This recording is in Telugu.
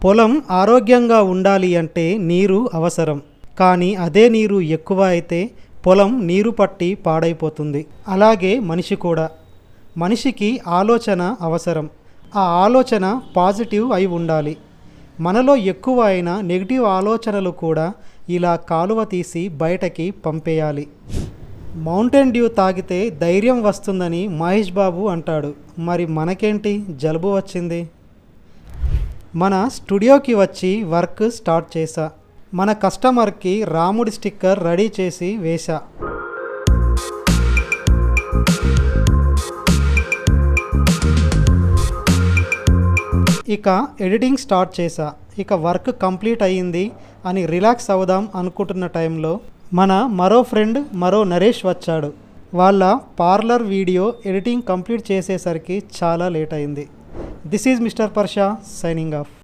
పొలం ఆరోగ్యంగా ఉండాలి అంటే నీరు అవసరం. కానీ అదే నీరు ఎక్కువ అయితే పొలం నీరు పట్టి పాడైపోతుంది. అలాగే మనిషి కూడా. మనిషికి ఆలోచన అవసరం. ఆ ఆలోచన పాజిటివ్ అయి ఉండాలి. మనలో ఎక్కువ అయిన నెగిటివ్ ఆలోచనలు కూడా ఇలా కాలువ తీసి బయటకి పంపేయాలి. మౌంటైన్ డ్యూ తాగితే ధైర్యం వస్తుందని మహేష్ బాబు అంటాడు. మరి మనకేంటి జలుబు వచ్చింది? మన స్టూడియోకి వచ్చి వర్క్ స్టార్ట్ చేశా. మన కస్టమర్కి రాముడి స్టిక్కర్ రెడీ చేసి వేశా. ఇక ఎడిటింగ్ స్టార్ట్ చేశా. ఇక వర్క్ కంప్లీట్ అయ్యింది అని రిలాక్స్ అవుదాం అనుకుంటున్న టైంలో మన మరో ఫ్రెండ్ నరేష్ వచ్చాడు. వాళ్ళ పార్లర్ వీడియో ఎడిటింగ్ కంప్లీట్ చేసేసరికి చాలా లేట్ అయింది. This is mister పర్షా signing off.